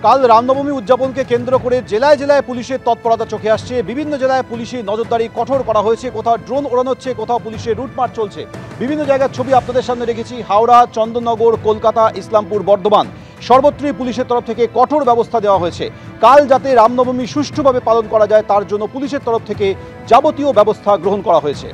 কাল রামনবমী উদযাপনকে কেন্দ্র করে জেলায় জেলায় পুলিশের তৎপরতা চোখে আসছে। বিভিন্ন জেলায় পুলিশি নজরদারি কঠোর করা হয়েছে, কোথাও ড্রোন ওড়ানো হচ্ছে, কোথাও পুলিশের রুটমার্চ চলছে। বিভিন্ন জায়গার ছবি আপনাদের সামনে রেখেছি। হাওড়া, চন্দননগর, কলকাতা, ইসলামপুর, বর্ধমান সর্বত্রই পুলিশের তরফ থেকে কঠোর ব্যবস্থা দেওয়া হয়েছে। কাল যাতে রামনবমী সুষ্ঠুভাবে পালন করা যায় তার জন্য পুলিশের তরফ থেকে যাবতীয় ব্যবস্থা গ্রহণ করা হয়েছে।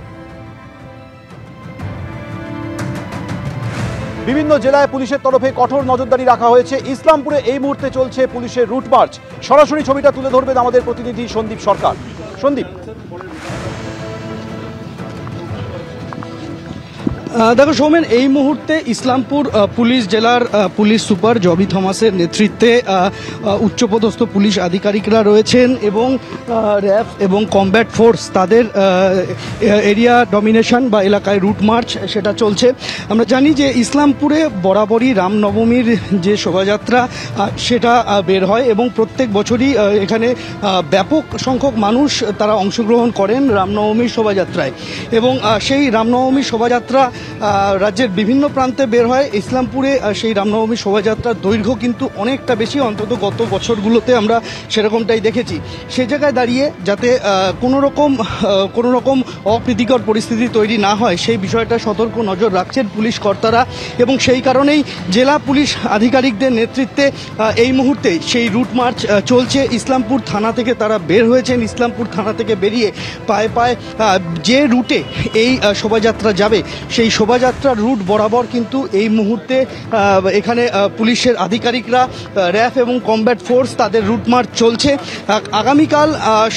বিভিন্ন জেলায় পুলিশের তরফে কঠোর নজরদারি রাখা হয়েছে। ইসলামপুরে এই মুহূর্তে চলছে পুলিশের রুট মার্চ। সরাসরি ছবিটা তুলে ধরবেন আমাদের প্রতিনিধি সন্দীপ সরকার। সন্দীপ, দেখো সৌমেন, এই মুহূর্তে ইসলামপুর পুলিশ জেলার পুলিশ সুপার জবি থমাসের নেতৃত্বে উচ্চপদস্থ পুলিশ আধিকারিকরা রয়েছেন এবং র্যাব এবং কমব্যাট ফোর্স তাদের এরিয়া ডমিনেশন বা এলাকায় রুট মার্চ সেটা চলছে। আমরা জানি যে ইসলামপুরে বরাবরই রামনবমীর যে শোভাযাত্রা সেটা বের হয় এবং প্রত্যেক বছরই এখানে ব্যাপক সংখ্যক মানুষ তারা অংশগ্রহণ করেন রামনবমীর শোভাযাত্রায় এবং সেই রামনবমীর শোভাযাত্রা রাজ্যের বিভিন্ন প্রান্তে বের হয়। ইসলামপুরে সেই রামনবমী শোভাযাত্রার দৈর্ঘ্য কিন্তু অনেকটা বেশি, অন্তত গত বছরগুলোতে আমরা সেরকমটাই দেখেছি। সে জায়গায় দাঁড়িয়ে যাতে কোনো রকম অপ্রীতিকর পরিস্থিতি তৈরি না হয় সেই বিষয়টা সতর্ক নজর রাখছেন পুলিশ কর্তারা এবং সেই কারণেই জেলা পুলিশ আধিকারিকদের নেতৃত্বে এই মুহূর্তে সেই রুট মার্চ চলছে। ইসলামপুর থানা থেকে তারা বের হয়েছেন। ইসলামপুর থানা থেকে বেরিয়ে পায়ে পায়ে যে রুটে এই শোভাযাত্রা যাবে সেই শোভাযাত্রার রুট বরাবর কিন্তু এই মুহূর্তে এখানে পুলিশের আধিকারিকরা, র্যাব এবং কমব্যাট ফোর্স তাদের রুট মার্চ চলছে। আগামীকাল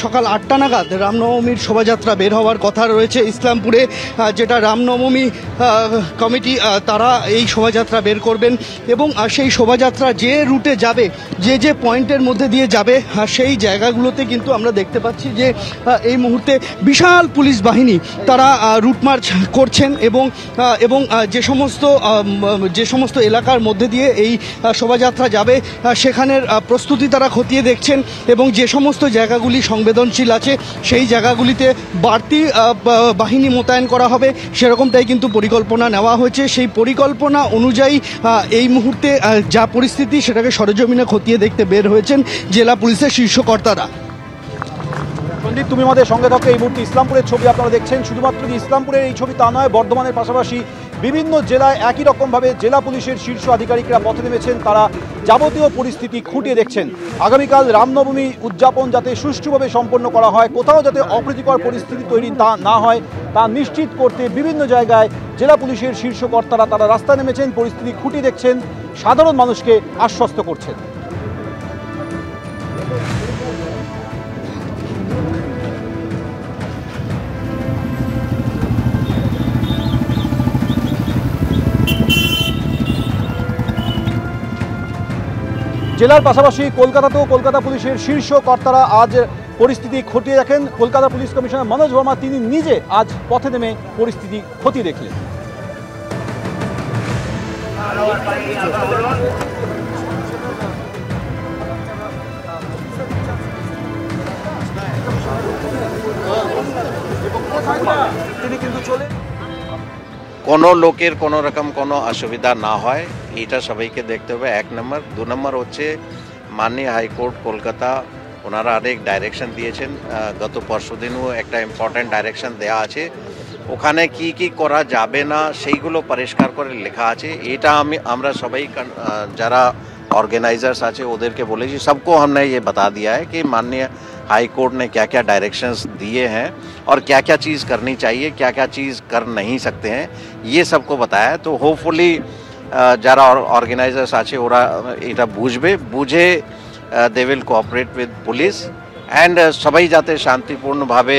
সকাল 8টা নাগাদ রামনবমীর শোভাযাত্রা বের হওয়ার কথা রয়েছে ইসলামপুরে, যেটা রামনবমী কমিটি তারা এই শোভাযাত্রা বের করবেন এবং সেই শোভাযাত্রা যে রুটে যাবে, যে পয়েন্টের মধ্যে দিয়ে যাবে সেই জায়গাগুলোতে কিন্তু আমরা দেখতে পাচ্ছি যে এই মুহূর্তে বিশাল পুলিশ বাহিনী তারা রুট মার্চ করছেন এবং যে সমস্ত এলাকার মধ্যে দিয়ে এই শোভাযাত্রা যাবে সেখানের প্রস্তুতি তারা খতিয়ে দেখছেন এবং যে সমস্ত জায়গাগুলি সংবেদনশীল আছে সেই জায়গাগুলিতে বাড়তি বাহিনী মোতায়েন করা হবে সেরকমটাই কিন্তু পরিকল্পনা নেওয়া হয়েছে। সেই পরিকল্পনা অনুযায়ী এই মুহূর্তে যা পরিস্থিতি সেটাকে সরেজমিনে খতিয়ে দেখতে বের হয়েছেন জেলা পুলিশের শীর্ষ কর্তারা। সন্দীপ, তুমি আমাদের সঙ্গে থাকো। এই মুহূর্তে ইসলামপুরের ছবি আপনারা দেখছেন। শুধুমাত্র যে ইসলামপুরের এই ছবি তা নয়, বর্ধমানের পাশাপাশি বিভিন্ন জেলায় একই রকমভাবে জেলা পুলিশের শীর্ষ আধিকারিকরা পথে নেমেছেন। তারা যাবতীয় পরিস্থিতি খুঁটিয়ে দেখছেন। আগামীকাল রামনবমী উদযাপন যাতে সুষ্ঠুভাবে সম্পন্ন করা হয়, কোথাও যাতে অপ্রীতিকর পরিস্থিতি তৈরি না হয় তা নিশ্চিত করতে বিভিন্ন জায়গায় জেলা পুলিশের শীর্ষ কর্তারা তারা রাস্তায় নেমেছেন, পরিস্থিতি খুঁটিয়ে দেখছেন, সাধারণ মানুষকে আশ্বস্ত করছেন। জেলার পাশাপাশি কলকাতাতেও কলকাতা পুলিশের শীর্ষ কর্তারা আজ পরিস্থিতি খতিয়ে দেখেন। কলকাতা পুলিশ কমিশনার মনোজ ভার্মা তিনি নিজে আজ পথে নেমে পরিস্থিতি খতিয়ে দেখলেন। তিনি কিন্তু চলে কোনো লোকের কোনো রকম কোনো অসুবিধা না হয় এটা সবাইকে দেখতে হবে, 1 নম্বর। 2 নম্বর হচ্ছে মাননীয় হাইকোর্ট কলকাতা ওনারা অনেক ডাইরেকশন দিয়েছেন। গত পরশুদিনও একটা ইম্পর্ট্যান্ট ডাইরেকশন দেওয়া আছে, ওখানে কি কি করা যাবে না সেইগুলো পরিষ্কার করে লেখা আছে। এটা আমরা সবাই যারা ऑर्गेनाइजर्स আছে ওদেরকে বলেছি, सबको हमने ये बता दिया है कि माननीय हाई कोर्ट ने क्या क्या डायरेक्शंस दिए हैं और क्या क्या चीज़ करनी चाहिए, क्या क्या चीज़ कर नहीं सकते हैं, ये सबको बताया है। तो होपफुली যারা অর্গানাইজার্স আছে ওরা এটা বুঝে they will cooperate with police and সবাই যাতে শান্তিপূর্ণভাবে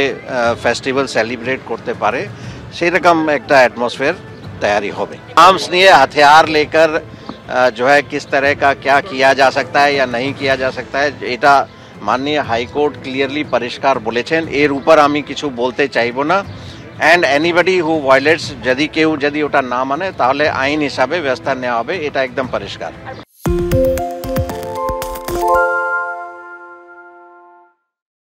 ফেস্টিভ্যাল সেলিব্রেট করতে পারে সেই রকম একটা অ্যাটমসফিয়ার तैयारी होगी। आर्म्स নিয়ে हथियार लेकर जो है किस तरह का क्या किया जा सकता है या नहीं किया जा सकता है এটা মাননীয় হাইকোর্ট ক্লিয়ারলি পরিষ্কার বলেছেন। এর উপর আমি কিছু বলতে চাইব না। অ্যান্ড এনিবডি হু ভায়োলেটস যদি ওটা না মানে তাহলে আইন হিসাবে ব্যবস্থা নেওয়া হবে, এটা একদম পরিষ্কার।